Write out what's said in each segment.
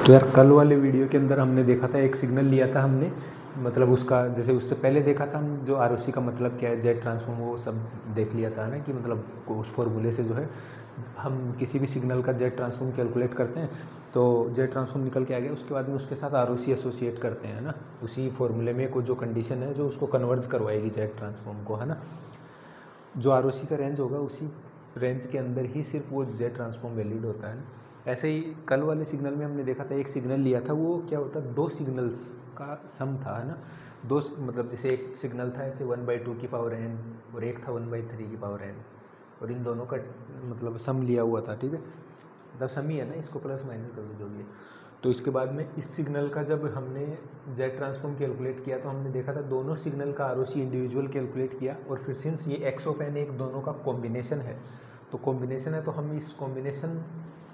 तो यार कल वाले वीडियो के अंदर हमने देखा था, एक सिग्नल लिया था हमने, मतलब उसका जैसे उससे पहले देखा था हम जो आरओसी का मतलब क्या है, जेड ट्रांसफॉर्म, वो सब देख लिया था ना कि मतलब उस फॉर्मूले से जो है हम किसी भी सिग्नल का जेड ट्रांसफॉर्म कैलकुलेट करते हैं तो जेड ट्रांसफॉर्म निकल के आ गया। उसके बाद में उसके साथ आरओसी एसोसिएट करते हैं ना, उसी फॉर्मूले में कोई जो कंडीशन है जो उसको कन्वर्ज करवाएगी जेड ट्रांसफॉर्म को, है ना। जो आरओसी का रेंज होगा उसी रेंज के अंदर ही सिर्फ वो जेड ट्रांसफॉर्म वैलिड होता है। ऐसे ही कल वाले सिग्नल में हमने देखा था, एक सिग्नल लिया था, वो क्या होता है, दो सिग्नल्स का सम था, है ना। दो मतलब जैसे एक सिग्नल था ऐसे 1/2 की पावर n और एक था 1/3 की पावर n, और इन दोनों का मतलब सम लिया हुआ था, ठीक है। मतलब सम ही है ना, इसको प्लस माइनस कर दो जो भी है। तो इसके बाद में इस सिग्नल का जब हमने जेड ट्रांसफॉर्म कैलकुलेट किया तो हमने देखा था दोनों सिग्नल का आरओसी इंडिविजुअल कैलकुलेट किया, और फिर सिंस ये एक्स ऑफ एन एक दोनों का कॉम्बिनेशन है, तो कॉम्बिनेशन है तो हम इस कॉम्बिनेशन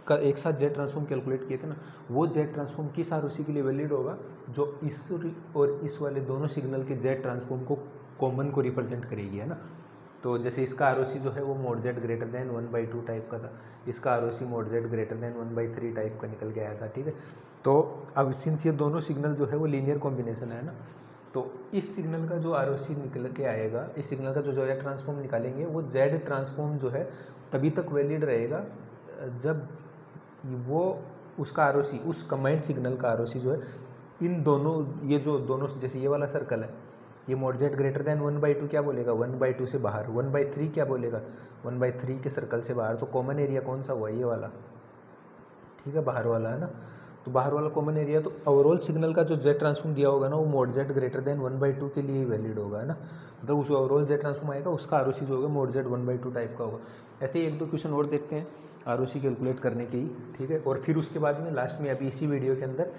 का एक साथ जेड ट्रांसफॉर्म कैलकुलेट किए थे ना, वो जेड ट्रांसफॉर्म किस आरओसी के लिए वैलिड होगा, जो इस और इस वाले दोनों सिग्नल के जेड ट्रांसफॉर्म को कॉमन को रिप्रेजेंट करेगी, है ना। तो जैसे इसका आरओसी जो है वो mod z greater then 1/2 type का था, इसका ROC mod z greater then 1/3 type का निकल के आया था, ठीक है। तो अब सिंस ये दोनों सिग्नल जो है वो लीनियर कॉम्बिनेशन है ना, तो इस सिग्नल का जो आरओसी निकल के आएगा, इस सिग्नल का जो जेड ट्रांसफॉर्म निकालेंगे, वो जेड ट्रांसफॉर्म जो है तभी तक वैलिड रहेगा जब वो उसका आरओसी, उस कंबाइंड सिग्नल का आरओसी जो है इन दोनों, ये जो दोनों जैसे ये वाला सर्कल है, ये मोड जेड ग्रेटर देन 1/2 क्या बोलेगा, 1/2 से बाहर, 1/3 क्या बोलेगा, 1/3 के सर्कल से बाहर। तो कॉमन एरिया कौन सा हुआ, ये वाला, ठीक है, बाहर वाला, है ना। तो बाहर वाला कॉमन एरिया, तो ओवरऑल सिग्नल का जो जेड ट्रांसफॉर्म दिया होगा ना, वो मोड जेड ग्रेटर देन 1/2 के लिए ही वैलिड होगा, है ना। मतलब उस ओवरऑल जेड ट्रांसफॉर्म आएगा, उसका आरओसी जो होगा मोड जेड 1/2 टाइप का होगा। ऐसे ही एक दो क्वेश्चन और देखते हैं आरओसी कैलकुलेट करने के ही, ठीक है। और फिर उसके बाद में लास्ट में अभी इसी वीडियो के अंदर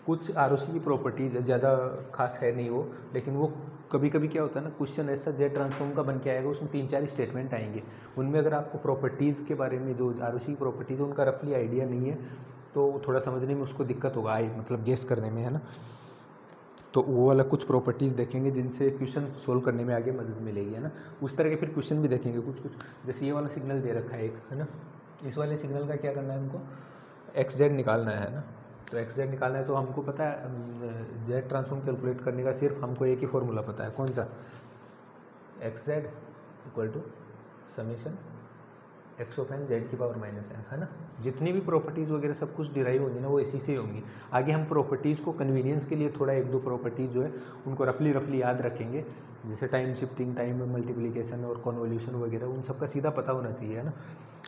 कुछ आरओसी की प्रॉपर्टीज़ है, ज़्यादा खास है नहीं वो, लेकिन वो कभी कभी क्या होता है ना, क्वेश्चन ऐसा जेड ट्रांसफॉर्म का बन के आएगा, उसमें 3-4 स्टेटमेंट आएंगे, उनमें अगर आपको प्रॉपर्टीज़ के बारे में, जो आरओसी की प्रॉपर्टीज़ है उनका रफली आइडिया नहीं है, तो थोड़ा समझने में उसको दिक्कत होगा, मतलब गेस करने में, है ना। तो वो वाला कुछ प्रॉपर्टीज़ देखेंगे जिनसे क्वेश्चन सोल्व करने में आगे मदद मिलेगी, है ना। उस तरह के फिर क्वेश्चन भी देखेंगे कुछ कुछ, जैसे ये वाला सिग्नल दे रखा है एक, है ना। इस वाले सिग्नल का क्या करना है हमको, एक्स जेड निकालना है ना। तो एक्स जेड निकालना है तो हमको पता है जेड ट्रांसफॉर्म कैलकुलेट करने का सिर्फ हमको एक ही फॉर्मूला पता है, कौन सा, x z equal to summation x of n z की पावर माइनस एन, है ना। जितनी भी प्रॉपर्टीज़ वगैरह सब कुछ डिराइव होंगी ना, वो इसी से होंगी। आगे हम प्रॉपर्टीज़ को कन्वीनियंस के लिए थोड़ा एक दो प्रॉपर्टीज़ जो है उनको रफली याद रखेंगे, जैसे टाइम शिफ्टिंग, टाइम मल्टीप्लिकेशन और कन्वोल्यूशन वगैरह, उन सब का सीधा पता होना चाहिए, है ना।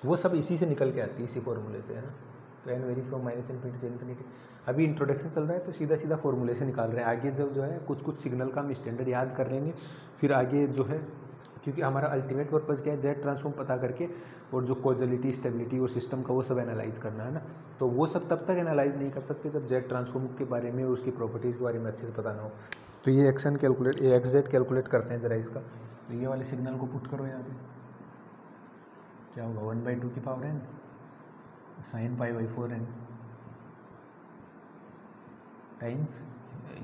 वो सब इसी से निकल के आती है, इसी फॉर्मूले से, है ना। तो n vary from minus infinity से इन्फिनिटी। अभी इंट्रोडक्शन चल रहा है तो सीधा सीधा फॉर्मूले से निकाल रहे हैं। आगे जब जो है कुछ कुछ सिग्नल का हम स्टैंडर्ड याद कर लेंगे, फिर आगे जो है, क्योंकि हमारा अल्टीमेट पर्पज़ क्या है, जेड ट्रांसफॉर्म पता करके और जो कॉजलिटी, स्टेबिलिटी और सिस्टम का वो सब एनालाइज करना, है ना। तो वो सब तब तक एनालाइज नहीं कर सकते जब जेड ट्रांसफॉर्म के बारे में और उसकी प्रॉपर्टीज़ के बारे में अच्छे से पता ना हो। तो ये एक्स एन कैलकुलेट, ये एक्स जेड कैलकुलेट करते हैं ज़रा इसका। तो ये वाले सिग्नल को पुट करो यहाँ पे, क्या होगा, 1/2 की power n sin π/4 n times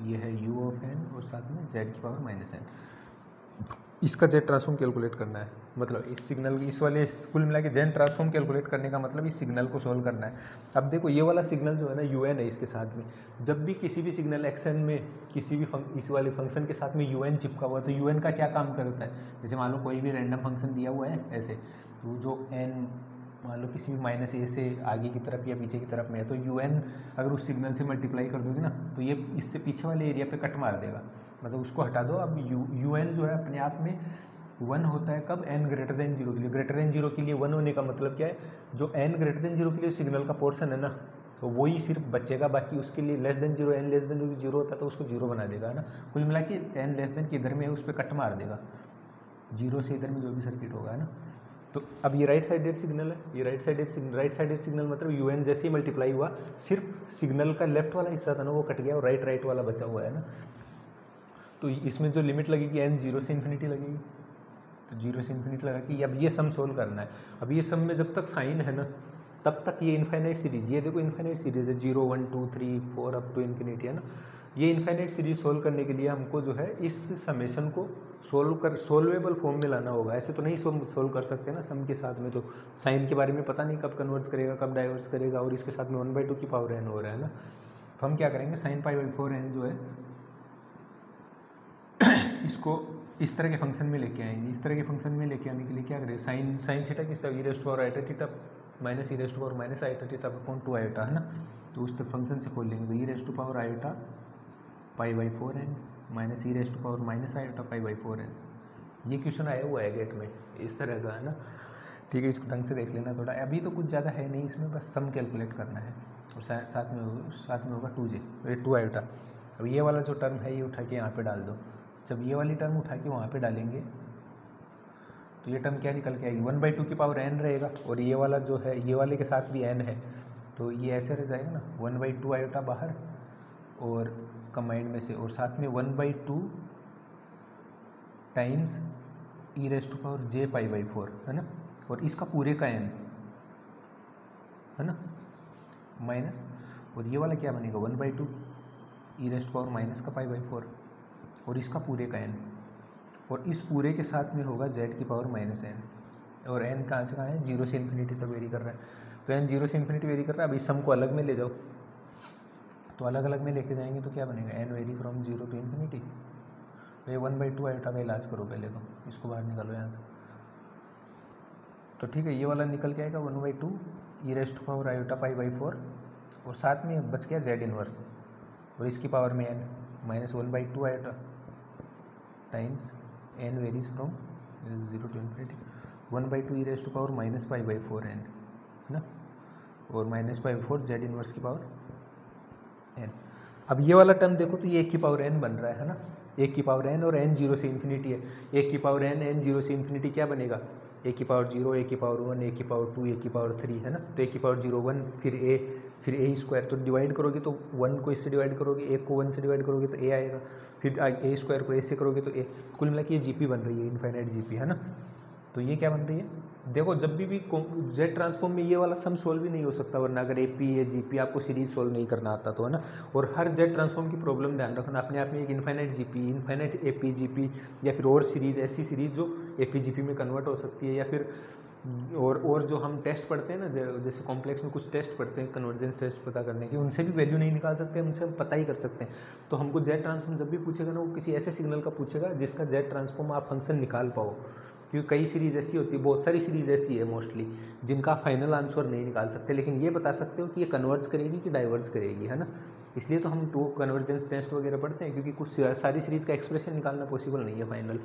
ये है u ऑफ n और साथ में z की पावर माइनस n। इसका जेड ट्रांसफॉर्म कैलकुलेट करना है, मतलब इस सिग्नल, इस वाले कुल मिला के जेड ट्रांसफॉर्म कैलकुलेट करने का मतलब इस सिग्नल को सोल्व करना है। अब देखो ये वाला सिग्नल जो है ना, यू एन है, इसके साथ में जब भी किसी भी सिग्नल एक्स एन में किसी भी इस वाले फंक्शन के साथ में यू एन चिपका हुआ है, तो यू एन का क्या काम करता है, जैसे मान लो कोई भी रैंडम फंक्शन दिया हुआ है ऐसे, तो जो एन मान लो किसी भी माइनस ए से आगे की तरफ या पीछे की तरफ में है, तो यू एन अगर उस सिग्नल से मल्टीप्लाई कर दोगे ना, तो ये इससे पीछे वाले एरिया पे कट मार देगा, मतलब उसको हटा दो। अब यू एन जो है अपने आप में 1 होता है कब, n ग्रेटर देन 0 के लिए। ग्रेटर देन 0 के लिए 1 होने का मतलब क्या है, जो n ग्रेटर देन 0 के लिए सिग्नल का पोर्शन है ना, तो वही सिर्फ बचेगा, बाकी उसके लिए less than 0, n less than 0 होता है तो उसको 0 बना देगा, है ना। कुल मिला के n लेस देन के इधर में है उस पर कट मार देगा, 0 से इधर में जो भी सर्किट होगा, है ना। तो अब ये राइट साइडेड सिग्नल है, ये राइट साइडेड सिग्नल मतलब यू एन जैसे ही मल्टीप्लाई हुआ, सिर्फ सिग्नल का लेफ्ट वाला हिस्सा था ना वो कट गया और राइट वाला बचा हुआ है ना। तो इसमें जो लिमिट लगेगी n 0 से इन्फिनिटी लगेगी, तो 0 से इन्फिनिटी लगा कि अब ये सम सोल्व करना है। अब ये सम में जब तक साइन है ना, तब तक ये इन्फाइनाइट सीरीज, ये देखो इन्फाइनाइट सीरीज है, 0 1 2 3 4 अप टू इन्फिनिटी, है ना। ये इन्फाइनाइट सीरीज सोल्व करने के लिए हमको जो है इस समेशन को सोल्वेबल फॉर्म में लाना होगा। ऐसे तो नहीं सोल्व कर सकते ना सम के साथ में, तो साइन के बारे में पता नहीं कब कन्वर्ट करेगा, कब डाइवर्स करेगा, और इसके साथ में 1/2 की पावर n हो रहा है ना। तो हम क्या करेंगे, साइन पाई बाई 4n जो है इसको इस तरह के फंक्शन में लेके आएंगे। इस तरह के फंक्शन में लेके आने के लिए क्या करें, साइन थीटा किस तरह, e raised power iota theta minus e raised power minus iota theta upon 2 iota, है ना। तो उस फंक्शन से खोल लेंगे, तो e raised power iota pi by 4n minus e raised power minus iota pi by 4n। ये question आया हुआ है गेट में इस तरह का, है ना। ठीक है, इसको ढंग से देख लेना थोड़ा। अभी तो कुछ ज़्यादा है नहीं इसमें, बस सम कैलकुलेट करना है। और साथ में होगा 2j, ये 2 आइटा। अब ये वाला जो टर्म है ये उठा के यहाँ पे डाल दो। जब ये वाली टर्म उठा के वहाँ पे डालेंगे तो ये टर्म क्या निकल के आएगी, 1/2 की पावर n रहेगा। और ये वाला जो है ये वाले के साथ भी n है, तो ये ऐसे रह जाएगा ना, 1/2 आयोटा बाहर और कंबाइंड में से, और साथ में 1/2 times e raised to power j pi by 4, है ना। और इसका पूरे का n, है ना, माइनस, और ये वाला क्या बनेगा 1/2 ई रेस्ट पावर माइनस का पाई बाई 4 और इसका पूरे का n, और इस पूरे के साथ में होगा z की पावर माइनस n। और n कहाँ से कहाँ है, 0 से इन्फिनिटी तक वेरी कर रहा है, तो n 0 से इन्फिनिटी वेरी कर रहा है। अब इस सम को अलग में ले जाओ, तो अलग अलग में लेके जाएंगे तो क्या बनेगा, n vary from 0 to infinity. तो ये 1/2 आयोटा का इलाज करो पहले, तो इसको बाहर निकालो यहाँ से। तो ठीक है, ये वाला निकल के आएगा 1/2 e raised to power iota pi by 4, और साथ में बच गया z इनवर्स, और इसकी पावर में n minus 1/2 iota times n varies from 0 to infinity 1/2 e raised to power minus pi by 4n, है ना, और minus pi by 4 z inverse की पावर n। अब ये वाला टर्म देखो तो ये 1 की पावर n बन रहा है ना, 1 की पावर n, और n 0 से इन्फिनिटी है। 1 की पावर n 0 से इन्फिनिटी क्या बनेगा, 1 की पावर 0, 1 की पावर 1, 1 की पावर 2, 1 की पावर 3, है ना। तो 1 की पावर 0 1, फिर a स्क्वायर, तो डिवाइड करोगे तो 1 को इससे डिवाइड करोगे, 1 को 1 से डिवाइड करोगे तो a आएगा, फिर a स्क्वायर को a से करोगे तो a, कुल मिला के ये जीपी बन रही है, इनफाइनाइट जीपी, है ना। तो ये क्या बन रही है, देखो जब भी जेड ट्रांसफॉर्म में ये वाला सम सोल्व ही नहीं हो सकता, वरना अगर AP या GP आपको सीरीज सोल्व नहीं करना आता तो, है ना। और हर जेड ट्रांसफॉर्म की प्रॉब्लम ध्यान रखना, अपने आप में एक infinite GP, infinite AP GP, या फिर और सीरीज, ऐसी सीरीज जो AP GP में कन्वर्ट हो सकती है, या फिर और जो हम टेस्ट पढ़ते हैं ना, जैसे कॉम्प्लेक्स में कुछ टेस्ट पढ़ते हैं कन्वर्जेंस टेस्ट पता करने के, उनसे भी वैल्यू नहीं निकाल सकते, उनसे हम पता ही कर सकते हैं। तो हमको जेड ट्रांसफॉर्म जब भी पूछेगा ना, वो किसी ऐसे सिग्नल का पूछेगा जिसका जेड ट्रांसफॉर्म आप फंक्शन निकाल पाओ, क्योंकि कई सीरीज़ ऐसी होती है, बहुत सारी सीरीज़ ऐसी है मोस्टली, जिनका फाइनल आंसर नहीं निकाल सकते, लेकिन ये बता सकते हो कि ये कन्वर्ज करेगी कि डाइवर्ज करेगी, है ना। इसलिए तो हम 2 कन्वर्जेंस टेस्ट वगैरह पढ़ते हैं, क्योंकि कुछ सारी सीरीज़ का एक्सप्रेशन निकालना पॉसिबल नहीं है फाइनल,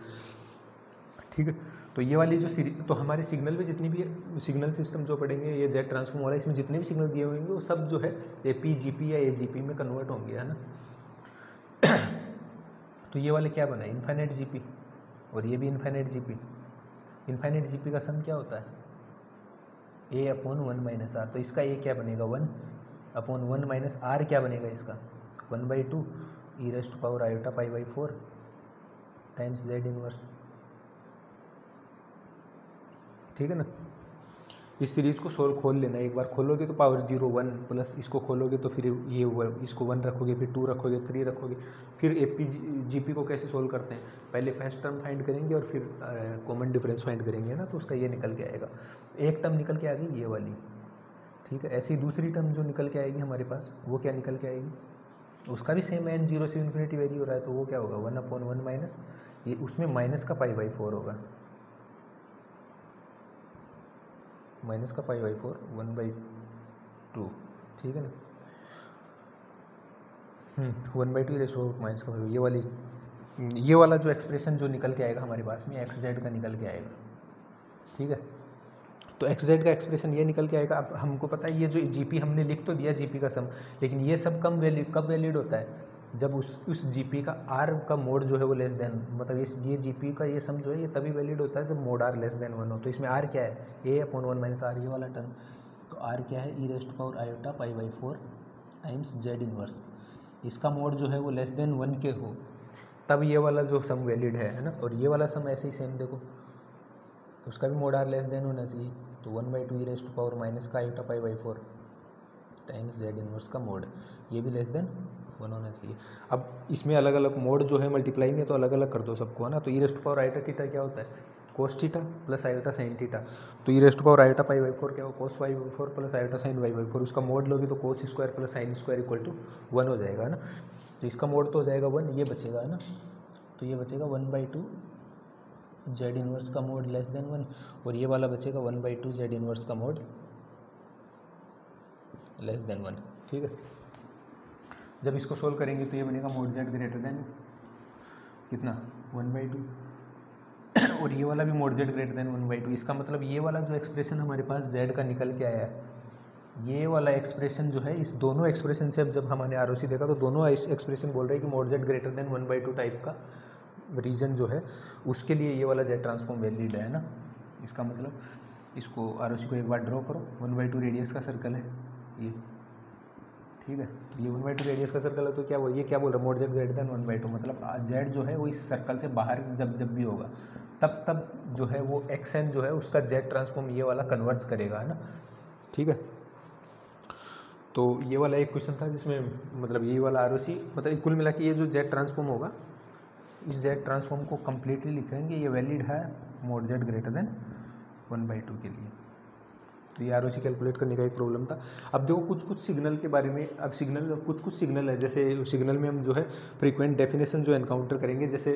ठीक है। तो ये वाली जो सीरीज, तो हमारे सिग्नल में जितनी भी सिग्नल सिस्टम जो पढ़ेंगे, ये जेड ट्रांसफॉर्म वाला, इसमें जितने भी सिग्नल दिए होंगे वो सब जो है AP GP या AGP में कन्वर्ट होंगे, है ना। तो ये वाले क्या बना है, इनफाइनाइट GP, और ये भी इनफाइनाइट GP। इनफाइनाइट GP का सम क्या होता है, a/1 माइनस r, तो इसका a क्या बनेगा 1/1 माइनस r क्या बनेगा इसका 1/2 e raised to power iota pi by 4 times z inverse, ठीक है ना। इस सीरीज़ को सोल्व खोल लेना, एक बार खोलोगे तो पावर 0 1 प्लस इसको खोलोगे तो फिर ये इसको 1 रखोगे, फिर 2 रखोगे, 3 रखोगे, फिर AP GP को कैसे सोल्व करते हैं, पहले फर्स्ट टर्म फाइंड करेंगे और फिर कॉमन डिफरेंस फाइंड करेंगे, ना। तो उसका ये निकल के आएगा, एक टर्म निकल के आ गई ये वाली, ठीक है। ऐसी दूसरी टर्म जो निकल के आएगी हमारे पास, वो क्या निकल के आएगी, उसका भी सेम n 0 से इन्फिनिटी वेरी हो रहा है, तो वो क्या होगा 1/1 माइनस, ये उसमें माइनस का पाई बाई 4 होगा, माइनस का पाई बाई 4 1/2, ठीक है ना। 1/2 रेस्ट माइनस का, ये वाला जो एक्सप्रेशन जो निकल के आएगा हमारे पास में XZ का निकल के आएगा, ठीक है। तो XZ का एक्सप्रेशन ये निकल के आएगा। अब हमको पता है ये जो GP हमने लिख तो दिया GP का सम, लेकिन ये सब कब वैलिड होता है, जब उस GP का R का मोड जो है वो लेस देन, मतलब ये GP का ये सम जो है ये तभी वैलिड होता है जब मोड R लेस देन 1 हो। तो इसमें R क्या है, a/1 माइनस r, ये वाला टर्म, तो R क्या है e raised power iota pi by 4 times z inverse, इसका मोड जो है वो लेस देन 1 के हो, तब ये वाला जो सम वैलिड है ना। और ये वाला सम ऐसे ही सेम देखो, उसका भी मोड R लेस देन होना चाहिए, तो 1/2 ई रेस्ट पावर माइनस का iota pi by 4 times z inverse का मोड, ये भी लेस देन 1 होना चाहिए। अब इसमें अलग अलग मोड जो है मल्टीप्लाई में, तो अलग अलग कर दो सबको, है ना। तो e raised power iota theta क्या होता है, cos theta plus iota sine theta, तो e raise to power iota pi by 4 क्या हो cos y by 4 plus iota sine y by 4, उसका मोड लोगे तो cos square plus sine square equal to 1 हो जाएगा, है ना। तो इसका मोड तो हो जाएगा 1, ये बचेगा, है ना। तो ये बचेगा 1/2 जेड इनवर्स का मोड लेस देन 1, और ये वाला बचेगा 1/2 जेड इनवर्स का मोड लेस देन 1, ठीक है। जब इसको सोल्व करेंगे तो ये बनेगा मोड जेड ग्रेटर देन कितना 1/2 और ये वाला भी मोड जेड ग्रेटर देन 1/2। इसका मतलब ये वाला जो एक्सप्रेशन हमारे पास जेड का निकल के आया है, ये वाला एक्सप्रेशन जो है, इस दोनों एक्सप्रेशन से अब जब हमने आरओसी देखा तो दोनों एक्सप्रेशन बोल रहे हैं कि mode z greater then 1/2 type का रीजन जो है उसके लिए ये वाला जेड ट्रांसफॉर्म वैलिड है ना। इसका मतलब इसको आरओसी को एक बार ड्रॉ करो, 1/2 रेडियस का सर्कल है ये, ठीक है। तो ये 1/2 रेडियस का सर्कल है, तो क्या वो ये क्या बोल रहा है मोड जेड ग्रेटर देन 1/2, मतलब जेड जो है वो इस सर्कल से बाहर जब भी होगा तब जो है वो एक्सएन जो है उसका जेड ट्रांसफॉर्म ये वाला कन्वर्ट्स करेगा, है ना, ठीक है। तो ये वाला एक क्वेश्चन था जिसमें मतलब ये वाला आरओसी मतलब कुल मिला के ये जो जेड ट्रांसफॉर्म होगा, इस जेड ट्रांसफॉर्म को कम्प्लीटली लिखेंगे, ये वैलिड है मोड जेड ग्रेटर देन 1/2 के लिए। तो ये आरओसी कैलकुलेट करने का एक प्रॉब्लम था। अब देखो कुछ सिग्नल के बारे में, अब सिग्नल कुछ सिग्नल है, जैसे सिग्नल में हम जो है फ्रीक्वेंट डेफिनेशन जो एनकाउंटर करेंगे, जैसे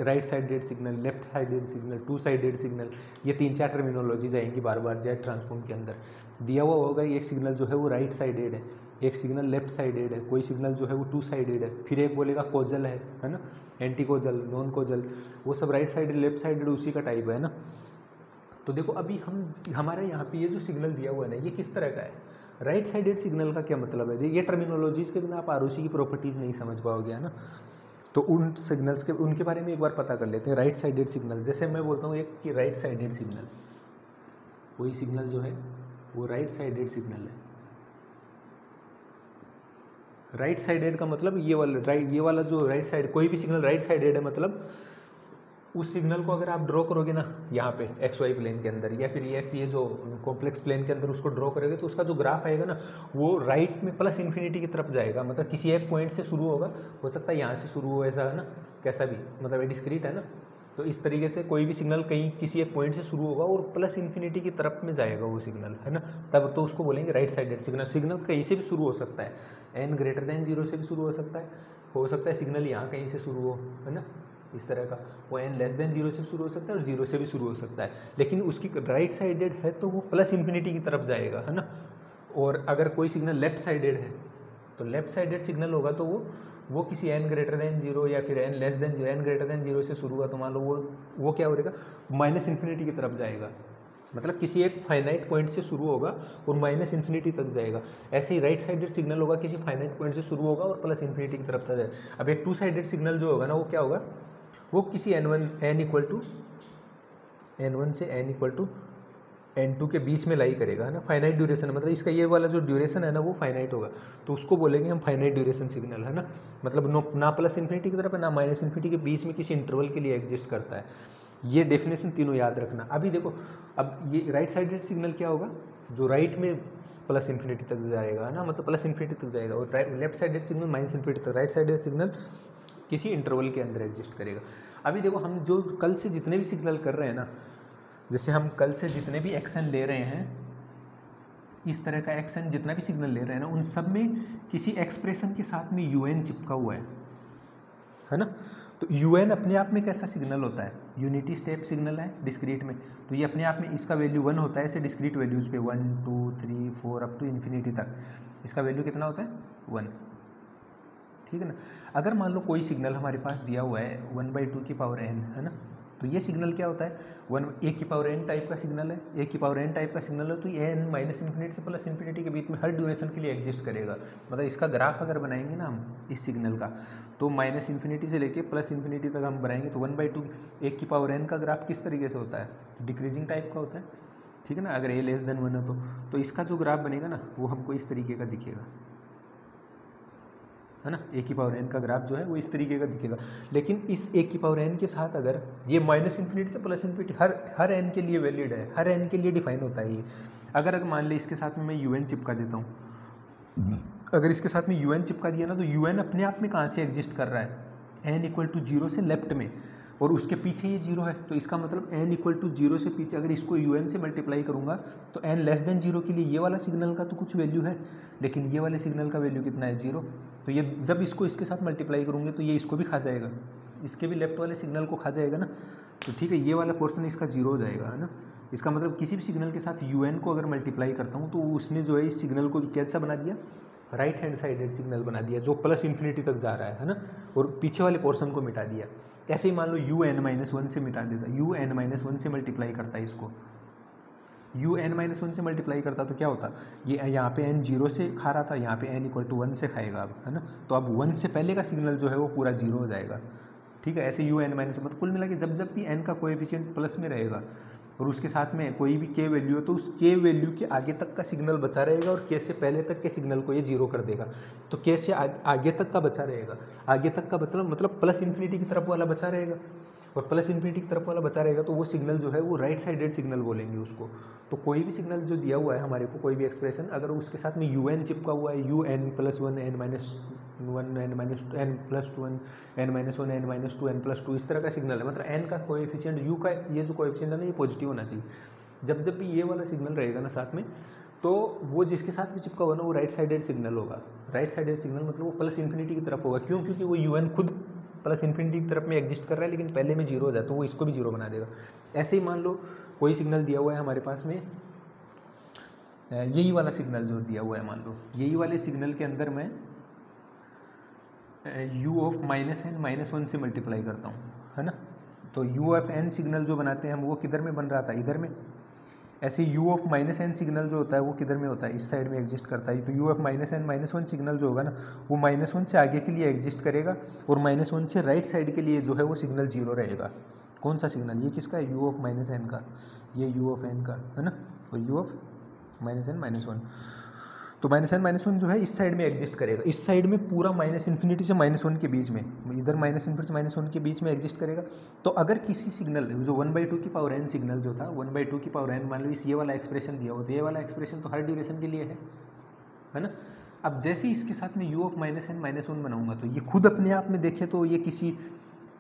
right sided signal, left sided signal, two sided signal, ये 3-4 टर्मिनोलॉजीज आएंगी बार बार जेड ट्रांसफॉर्म के अंदर। दिया हुआ होगा एक सिग्नल जो है वो राइट साइडेड है, एक सिग्नल लेफ्ट साइडेड है, कोई सिग्नल जो है वो टू साइडेड है, फिर एक बोलेगा कोजल है ना, एंटी कोजल, नॉन कोजल, वो सब राइट साइडेड लेफ्ट साइडेड उसी का टाइप है ना। तो देखो अभी हमारे यहाँ पे ये जो सिग्नल दिया हुआ है ना, ये किस तरह का है, राइट साइडेड सिग्नल का क्या मतलब है, ये टर्मिनोलॉजीज के बिना आप आरओसी की प्रॉपर्टीज नहीं समझ पाओगे, है ना। तो उन सिग्नल्स के उनके बारे में एक बार पता कर लेते हैं। राइट साइडेड सिग्नल, जैसे मैं बोलता हूँ एक कि राइट साइडेड सिग्नल, कोई सिग्नल जो है वो राइट साइडेड सिग्नल है। राइट साइडेड का मतलब ये वाला जो राइट साइड, कोई भी सिग्नल राइट साइडेड है, मतलब उस सिग्नल को अगर आप ड्रॉ करोगे ना यहाँ पे एक्स वाई प्लेन के अंदर, या फिर ये जो कॉम्प्लेक्स प्लेन के अंदर उसको ड्रॉ करोगे, तो उसका जो ग्राफ आएगा ना वो राइट में प्लस इन्फिनिटी की तरफ जाएगा, मतलब किसी एक पॉइंट से शुरू होगा, हो सकता है यहाँ से शुरू हो, ऐसा है ना, कैसा भी, मतलब डिस्क्रीट है ना। तो इस तरीके से कोई भी सिग्नल कहीं किसी एक पॉइंट से शुरू होगा और प्लस इन्फिनिटी की तरफ में जाएगा वो सिग्नल, है ना, तब तो उसको बोलेंगे राइट साइडेड सिग्नल। सिग्नल कहीं से भी शुरू हो सकता है, n ग्रेटर देन 0 से भी शुरू हो सकता है सिग्नल यहाँ कहीं से शुरू हो, है ना, इस तरह का, वो n लेस देन 0 से शुरू हो सकता है और 0 से भी शुरू हो सकता है, लेकिन उसकी राइट साइडेड है तो वो प्लस इन्फिनिटी की तरफ जाएगा, है ना। और अगर कोई सिग्नल लेफ्ट साइडेड है तो लेफ्ट साइडेड सिग्नल होगा तो वो किसी n ग्रेटर देन 0 या फिर n less than n greater than 0 से शुरू हुआ तो मान लो वो क्या हो जाएगा, माइनस इन्फिनिटी की तरफ जाएगा, मतलब किसी एक फाइनाइट पॉइंट से शुरू होगा और माइनस इन्फिनिटी तक जाएगा। ऐसे ही राइट साइडेड सिग्नल होगा, किसी फाइनाइट पॉइंट से शुरू होगा और प्लस इन्फिनिटी की तरफ तक जाएगा। अब एक टू साइडेड सिग्नल जो होगा ना वो क्या होगा, वो किसी n इक्वल टू n1 से n इक्वल टू n2 के बीच में लाई करेगा, है ना, फाइनाइट ड्यूरेशन, मतलब इसका ये वाला जो ड्यूरेशन है ना वो फाइनाइट होगा, तो उसको बोलेंगे हम फाइनाइट ड्यूरेशन सिग्नल, है ना, मतलब ना प्लस इन्फिनिटी की तरफ है ना माइनस इन्फिनिटी के बीच में किसी इंटरवल के लिए एग्जिस्ट करता है। ये डेफिनेशन तीनों याद रखना। अभी देखो अब ये राइट साइडेड सिग्नल क्या होगा, जो राइट में प्लस इन्फिनिटी तक जाएगा, है ना, मतलब प्लस इन्फिनिटी तक जाएगा, और left sided signal minus infinity तक, राइट साइडेड सिग्नल किसी इंटरवल के अंदर एग्जिस्ट करेगा। अभी देखो हम जो कल से जितने भी सिग्नल कर रहे हैं ना, जैसे हम कल से जितने भी एक्शन ले रहे हैं, इस तरह का एक्शन जितना भी सिग्नल ले रहे हैं ना, उन सब में किसी एक्सप्रेशन के साथ में UN चिपका हुआ है ना। तो UN अपने आप में कैसा सिग्नल होता है, यूनिटी स्टेप सिग्नल है डिस्क्रीट में, तो ये अपने आप में इसका वैल्यू 1 होता है, ऐसे डिस्क्रीट वैल्यूज़ पे 1 2 3 4 अप टू इन्फिनिटी तक इसका वैल्यू कितना होता है 1, ठीक है ना। अगर मान लो कोई सिग्नल हमारे पास दिया हुआ है 1/2 की पावर n, है ना, तो ये सिग्नल क्या होता है, 1 की पावर n टाइप का सिग्नल है, 1 की पावर n टाइप का सिग्नल है, तो ये n माइनस इन्फिनिटी से प्लस इन्फिनिटी के बीच में हर ड्यूरेशन के लिए एग्जिस्ट करेगा। मतलब इसका ग्राफ अगर बनाएंगे ना हम इस सिग्नल का, तो माइनस इन्फिनिटी से लेके प्लस इन्फिनिटी तक हम बनाएंगे, तो 1/2 1 की पावर n का ग्राफ किस तरीके से होता है, डिक्रीजिंग टाइप का होता है, ठीक है ना। अगर a लेस देन 1 है तो इसका जो ग्राफ बनेगा ना वो हमको इस तरीके का दिखेगा, है ना। a की पावर n का ग्राफ जो है वो इस तरीके का दिखेगा, लेकिन इस a की पावर n के साथ अगर ये माइनस इन्फिनिटी से प्लस इन्फिनिटी हर n के लिए वैलिड है, हर n के लिए डिफाइन होता है ये। अगर मान ले इसके साथ में मैं UN चिपका देता हूँ, अगर इसके साथ में UN चिपका दिया ना, तो UN अपने आप में कहाँ से एग्जिस्ट कर रहा है, n इक्वल टू 0 से लेफ्ट में, और उसके पीछे ये 0 है, तो इसका मतलब n इक्वल टू 0 से पीछे अगर इसको un से मल्टीप्लाई करूँगा तो n लेस देन 0 के लिए ये वाला सिग्नल का तो कुछ वैल्यू है, लेकिन ये वाले सिग्नल का वैल्यू कितना है 0। तो ये जब इसको इसके साथ मल्टीप्लाई करूँगे तो ये इसको भी खा जाएगा, इसके भी लेफ्ट वाले सिग्नल को खा जाएगा ना। तो ठीक है, ये वाला पोर्शन इसका 0 हो जाएगा, है ना। इसका मतलब किसी भी सिग्नल के साथ un को अगर मल्टीप्लाई करता हूँ तो उसने जो है इस सिग्नल को कैसा बना दिया, राइट हैंड साइडेड सिग्नल बना दिया जो प्लस इन्फिनिटी तक जा रहा है ना, और पीछे वाले पोर्शन को मिटा दिया। ऐसे ही मान लो un-1 से मिटा देता, un-1 से मल्टीप्लाई करता है इसको, un-1 से मल्टीप्लाई करता तो क्या होता, ये यहाँ पे n 0 से खा रहा था, यहाँ पे n इक्वल टू 1 से खाएगा अब, है ना। तो अब 1 से पहले का सिग्नल जो है वो पूरा 0 हो जाएगा, ठीक है। ऐसे un-1 मतलब कुल मिला के जब भी n का कोएफिशिएंट प्लस में रहेगा और उसके साथ में कोई भी k वैल्यू है तो उस k वैल्यू के आगे तक का सिग्नल बचा रहेगा और k से पहले तक के सिग्नल को ये 0 कर देगा। तो k से आगे तक का बचा रहेगा, आगे तक का मतलब प्लस इन्फिनिटी की तरफ वाला बचा रहेगा, और प्लस इन्फिनिटी की तरफ वाला बचा रहेगा तो वो सिग्नल जो है वो राइट साइडेड सिग्नल बोलेंगे उसको। तो कोई भी सिग्नल जो दिया हुआ है हमारे को, कोई भी एक्सप्रेशन अगर उसके साथ में un चिपका हुआ है, un+1 n-1 n+2 n-1 n-2 n+2 इस तरह का सिग्नल है, मतलब n का कोएफिशिएंट u का ये जो कोएफिशिएंट है ना ये पॉजिटिव होना चाहिए। जब भी ये वाला सिग्नल रहेगा ना साथ में, तो वो जिसके साथ भी चिपका हुआ ना वो राइट साइडेड सिग्नल होगा। राइट साइडेड सिग्नल मतलब वो प्लस इन्फिनिटी की तरफ होगा, क्यों, क्योंकि वो un खुद प्लस इन्फिनिटी की तरफ में एग्जिस्ट कर रहा है लेकिन पहले में 0 हो जाए तो वो इसको भी 0 बना देगा। ऐसे ही मान लो कोई सिग्नल दिया हुआ है हमारे पास में, यही वाला सिग्नल जो दिया हुआ है, मान लो यही वाले सिग्नल के अंदर मैं u(-n-1) से मल्टीप्लाई करता हूँ, है ना। तो u(n) सिग्नल जो बनाते हैं हम वो किधर में बन रहा था, इधर में। ऐसे u(-n) सिग्नल जो होता है वो किधर में होता है, इस साइड में एग्जिस्ट करता है। तो u(-n-1) सिग्नल जो होगा ना वो -1 से आगे के लिए एग्जिस्ट करेगा और -1 से राइट साइड के लिए जो है वो सिग्नल 0 रहेगा। कौन सा सिग्नल, ये किसका है, u(-n) का, ये u(n) का, है ना, और u(-n-1) तो -n-1 जो है इस साइड में एग्जिस्ट करेगा, इस साइड में पूरा -∞ से -1 के बीच में, इधर -∞ से -1 के बीच में एग्जिस्ट करेगा। तो अगर किसी सिग्नल जो 1/2 की पावर n सिग्नल जो था 1/2 की पावर n, मान लो इस ये वाला एक्सप्रेशन दिया हो तो ये वाला एक्सप्रेशन तो हर ड्यूरेशन के लिए है ना। अब जैसे ही इसके साथ में u(-n-1) बनाऊंगा तो ये खुद अपने आप में देखें तो ये किसी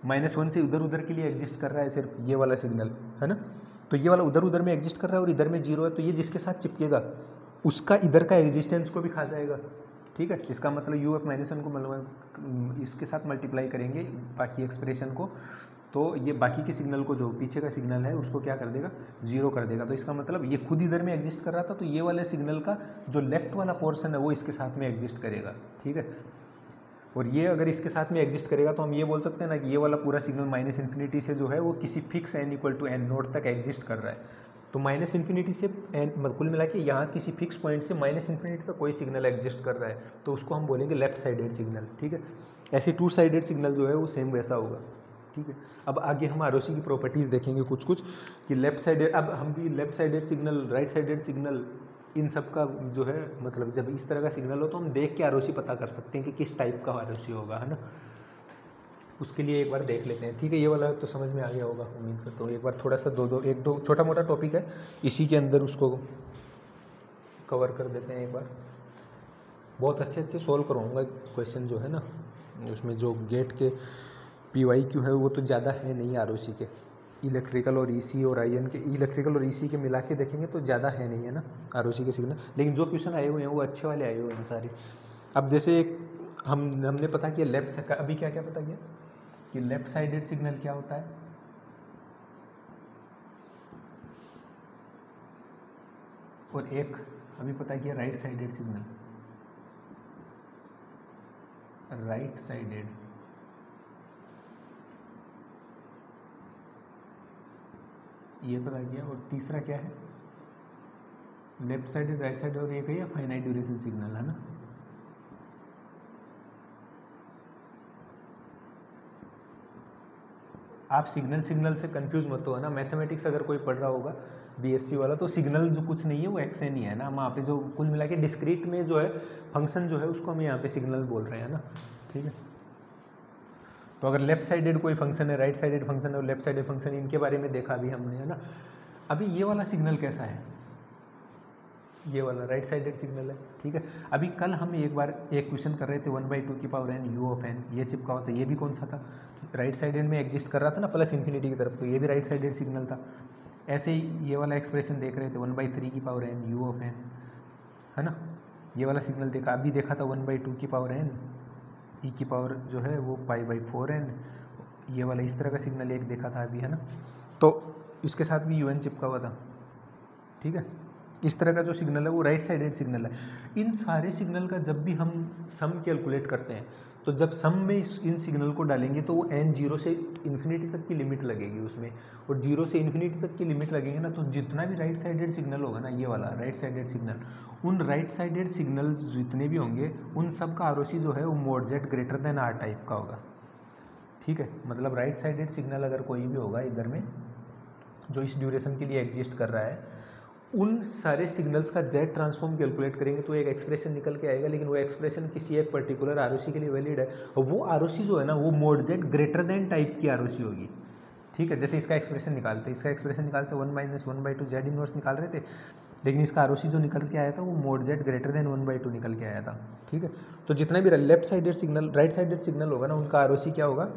-1 से उधर के लिए एग्जिस्ट कर रहा है, सिर्फ ये वाला सिग्नल, है ना। तो ये वाला उधर में एग्जिस्ट कर रहा है और इधर में 0 है, तो ये जिसके साथ चिपकेगा उसका इधर का एग्जिस्टेंस को भी खा जाएगा, ठीक है। इसका मतलब u(-n) को मतलब इसके साथ मल्टीप्लाई करेंगे बाकी एक्सप्रेशन को, तो ये बाकी के सिग्नल को जो पीछे का सिग्नल है उसको क्या कर देगा, 0 कर देगा। तो इसका मतलब ये खुद इधर में एग्जिस्ट कर रहा था तो ये वाले सिग्नल का जो लेफ्ट वाला पोर्शन है वो इसके साथ में एग्जिस्ट करेगा, ठीक है। और ये अगर इसके साथ में एग्जिस्ट करेगा तो हम ये बोल सकते हैं ना कि ये वाला पूरा सिग्नल -∞ से जो है वो किसी फिक्स n = n0 तक एग्जिस्ट कर रहा है। तो -∞ से n कुल मिला के यहाँ किसी फिक्स पॉइंट से -∞ तक कोई सिग्नल एग्जिस्ट कर रहा है तो उसको हम बोलेंगे लेफ्ट साइडेड सिग्नल, ठीक है। ऐसे 2 साइडेड सिग्नल जो है वो सेम वैसा होगा, ठीक है। अब आगे हम आरओसी की प्रॉपर्टीज़ देखेंगे कुछ कि लेफ्ट साइडेड, अब हम भी left sided signal, right sided signal, इन सब का जो है मतलब जब इस तरह का सिग्नल हो तो हम देख के आरओसी पता कर सकते हैं कि किस टाइप का आरओसी होगा, है ना। उसके लिए एक बार देख लेते हैं, ठीक है। ये वाला तो समझ में आ गया होगा उम्मीद करता हूँ। एक बार थोड़ा सा एक दो छोटा मोटा टॉपिक है, इसी के अंदर उसको कवर कर देते हैं एक बार। बहुत अच्छे सोल्व करवाऊँगा क्वेश्चन जो है ना, उसमें जो गेट के PYQ है वो तो ज़्यादा है नहीं आरओसी के, इलेक्ट्रिकल और EC और IN के, इलेक्ट्रिकल और EC के मिला के देखेंगे तो ज़्यादा है नहीं, है ना, आरओसी के सिग्नल। लेकिन जो क्वेश्चन आए हुए हैं वो अच्छे वाले आए हुए हैं सारे। अब जैसे हमने पता किया लेफ्ट साइड, अभी क्या क्या पता किया कि लेफ्ट साइडेड सिग्नल क्या होता है, और एक अभी पता किया right sided signal, right sided, ये पता किया। और तीसरा क्या है, लेफ्ट साइडेड, राइट साइड, और एक है फाइनाइट ड्यूरेशन सिग्नल, है ना। आप सिग्नल से कंफ्यूज मत हो, है ना। मैथमेटिक्स अगर कोई पढ़ रहा होगा BSc वाला तो सिग्नल जो कुछ नहीं है वो xn ही है ना। हम वहाँ पे जो कुल मिला के डिस्क्रीट में जो है फंक्शन जो है उसको हम यहाँ पे सिग्नल बोल रहे हैं ना, ठीक है। तो अगर लेफ्ट साइडेड कोई फंक्शन है, राइट साइडेड फंक्शन है और लेफ्ट साइडेड फंक्शन, इनके बारे में देखा अभी हमने, है ना। अभी ये वाला सिग्नल कैसा है, ये वाला राइट साइडेड सिग्नल है, ठीक है। अभी कल हम एक बार एक क्वेश्चन कर रहे थे 1/2 की power n u of n, ये चिपका हुआ था, ये भी कौन सा था, राइट साइडेड में एग्जिस्ट कर रहा था ना प्लस इन्फिनिटी की तरफ, तो ये भी राइट साइडेड सिग्नल था। ऐसे ही ये वाला एक्सप्रेशन देख रहे थे 1/3 की power n u of n, है ना, ये वाला सिग्नल देखा, अभी देखा था 1/2 की पावर n e की पावर जो है वो π/4n, ये वाला इस तरह का सिग्नल एक देखा था अभी, है ना, तो इसके साथ भी un चिपका हुआ था, ठीक है। इस तरह का जो सिग्नल है वो राइट साइडेड सिग्नल है। इन सारे सिग्नल का जब भी हम सम कैलकुलेट करते हैं तो जब सम में इन सिग्नल को डालेंगे तो वो n 0 से इन्फिनिटी तक की लिमिट लगेगी उसमें, और 0 से इन्फिनिटी तक की लिमिट लगेगी ना, तो जितना भी राइट साइडेड सिग्नल होगा ना, ये वाला राइट साइडेड सिग्नल, उन राइट साइडेड सिग्नल जितने भी होंगे उन सब का आरओसी जो है वो mod z greater than are type का होगा, ठीक है। मतलब राइट साइडेड सिग्नल अगर कोई भी होगा इधर में जो इस ड्यूरेशन के लिए एग्जिस्ट कर रहा है, उन सारे सिग्नल्स का जेड ट्रांसफॉर्म कैलकुलेट करेंगे तो एक एक्सप्रेशन निकल के आएगा, लेकिन वो एक्सप्रेशन किसी एक पर्टिकुलर आरओसी के लिए वैलिड है, और वो आरओसी जो है ना वो mod z greater then type की आरओसी होगी, ठीक है। जैसे इसका एक्सप्रेशन निकालते 1-1/2 जेड इनवर्स निकाल रहे थे, लेकिन इसका आरओसी जो निकल के आया था वो मोड जेड ग्रेटर देन 1/2 निकल के आया था, ठीक है। तो जितना भी left sided signal right sided signal होगा ना उनका आरओसी क्या होगा,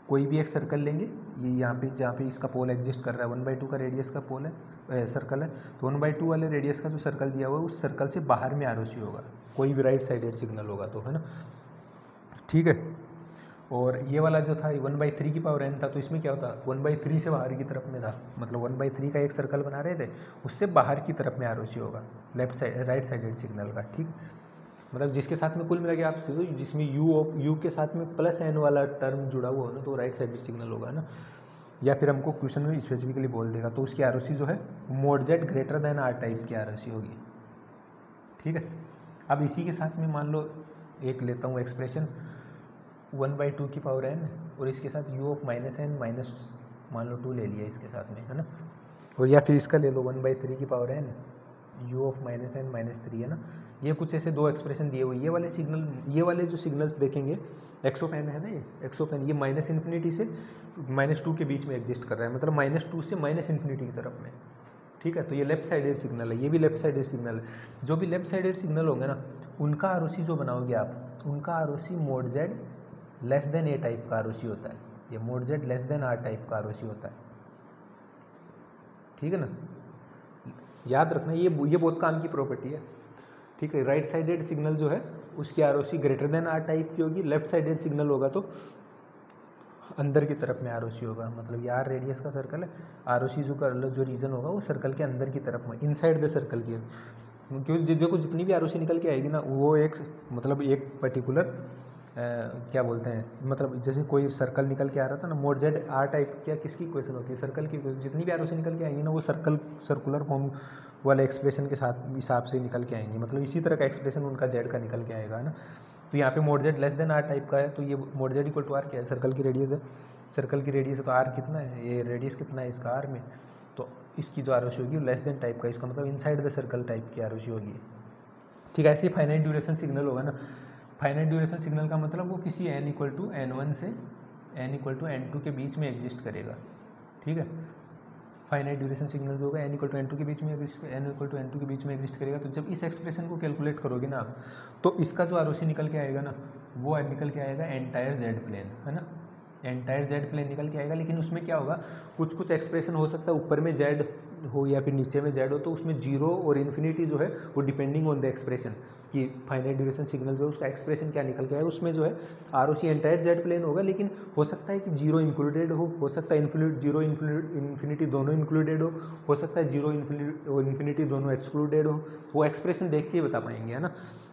कोई भी एक सर्कल लेंगे, ये यहाँ पे जहाँ पे इसका पोल एग्जिस्ट कर रहा है 1/2 का रेडियस का पोल है, सर्कल है, तो 1/2 वाले रेडियस का जो सर्कल दिया हुआ है उस सर्कल से बाहर में आरओसी होगा, कोई भी राइट साइडेड सिग्नल होगा तो, है ना, ठीक है। और ये वाला जो था 1/3 की पावर n था, तो इसमें क्या होता 1/3 से बाहर की तरफ में था, मतलब 1/3 का एक सर्कल बना रहे थे, उससे बाहर की तरफ में आरओसी होगा left side right sided signal का, ठीक। मतलब जिसके साथ में कुल मिला के आप सीधो जिसमें यू के साथ में प्लस n वाला टर्म जुड़ा हुआ हो ना तो राइट साइडेड सिग्नल होगा ना, या फिर हमको क्वेश्चन में स्पेसिफिकली बोल देगा तो उसकी आरओसी जो है mod z greater than are type की आरओसी होगी, ठीक है। अब इसी के साथ में मान लो एक लेता हूँ एक्सप्रेशन 1/2 की पावर n और इसके साथ u ऑफ -n माइनस मान लो 2 ले लिया इसके साथ में, है ना, और या फिर इसका ले लो 1/3 की power n u of -n -3, है ना। ये कुछ ऐसे दो एक्सप्रेशन दिए हुए, ये वाले जो सिग्नल्स देखेंगे एक्स ऑफ एन है ना, ये एक्स ऑफ एन ये -∞ से -2 के बीच में एग्जिस्ट कर रहा है, मतलब -2 से -∞ की तरफ में, ठीक है। तो ये लेफ्ट साइडेड सिग्नल है, ये भी लेफ्ट साइडेड सिग्नल है। जो भी लेफ्ट साइडेड सिग्नल होंगे ना उनका आरओसी जो बनाओगे आप, उनका ROC mod z less than A type का आरओसी होता है, ये mod z less than are type का आरओसी होता है, ठीक है ना। याद रखना ये बहुत काम की प्रॉपर्टी है, ठीक है। राइट साइडेड सिग्नल जो है उसकी ROC greater than are type की होगी, लेफ्ट साइडेड सिग्नल होगा तो अंदर की तरफ में आरओसी होगा, मतलब ये आर रेडियस का सर्कल है, आरओसी जो रीजन होगा वो सर्कल के अंदर की तरफ में इनसाइड द सर्कल की, क्योंकि देखो जितनी भी आरओसी निकल के आएगी ना वो एक मतलब एक पर्टिकुलर क्या बोलते हैं, मतलब जैसे कोई सर्कल निकल के आ रहा था ना मोड जेड आर टाइप, क्या किसकी इक्वेशन होती है, सर्कल की, जितनी भी आरओसी निकल के आएंगी ना वो सर्कुलर फॉर्म वाले एक्सप्रेशन के साथ हिसाब से निकल के आएंगे, मतलब इसी तरह का एक्सप्रेशन उनका जेड का निकल के आएगा ना। तो यहाँ पे mod z less than are type का है, तो ये mod z equal to r क्या है, सर्कल की रेडियस है, सर्कल की रेडियस है तो आर कितना है, ये रेडियस कितना है इसका आर में, तो इसकी जो आरओसी होगी लेस देन टाइप का, इसका मतलब इनसाइड द सर्कल टाइप की आरओसी होगी, ठीक है। ऐसे ही फाइनाइट ड्यूरेशन सिग्नल होगा ना, फाइनाइट ड्यूरेशन सिग्नल का मतलब वो किसी n = n1 से n = n2 के बीच में एग्जिस्ट करेगा, ठीक है। फाइनाइट ड्यूरेशन सिग्नल जो होगा n = n2 के बीच में n = n2 के बीच में एग्जिस्ट करेगा। तो जब इस एक्सप्रेशन को कैलकुलेट करोगे ना आप, तो इसका जो आरओसी निकल के आएगा ना वो निकल के आएगा एंटायर जेड प्लेन, है ना, एंटायर जेड प्लेन निकल के आएगा। लेकिन उसमें क्या होगा, कुछ एक्सप्रेशन हो सकता है ऊपर में जेड हो या फिर नीचे में जेड हो, तो उसमें 0 और इन्फिनिटी जो है वो डिपेंडिंग ऑन द एक्सप्रेशन कि फाइनाइट ड्यूरेशन सिग्नल जो है उसका एक्सप्रेशन क्या निकल के आएगा, उसमें जो है आरओसी एंटायर जेड प्लेन होगा। लेकिन हो सकता है कि 0 इंक्लूडेड हो सकता है 0 इन्फिनिटी दोनों इंक्लूडेड हो सकता है 0 और इन्फिनिटी दोनों एक्सक्लूडेड हो, वो एक्सप्रेशन देख के ही बता पाएंगे, है ना।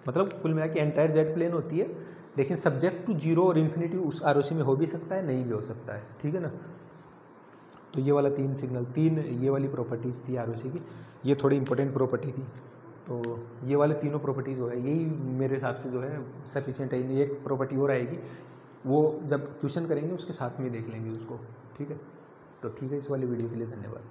मतलब कुल मिला के एंटायर जेड प्लेन होती है, लेकिन सब्जेक्ट टू 0 और इन्फिनिटी उस आरओसी में हो भी सकता है, नहीं भी हो सकता है, ठीक है ना। तो ये वाला 3 सिग्नल, 3 ये वाली प्रॉपर्टीज़ थी आरओसी की, ये थोड़ी इंपॉर्टेंट प्रॉपर्टी थी। तो ये वाले तीनों प्रॉपर्टीज़ जो है यही मेरे हिसाब से जो है सफिशिएंट है। एक प्रॉपर्टी और आएगी, वो जब क्वेश्चन करेंगे उसके साथ में देख लेंगे उसको, ठीक है। तो ठीक है, इस वाली वीडियो के लिए धन्यवाद।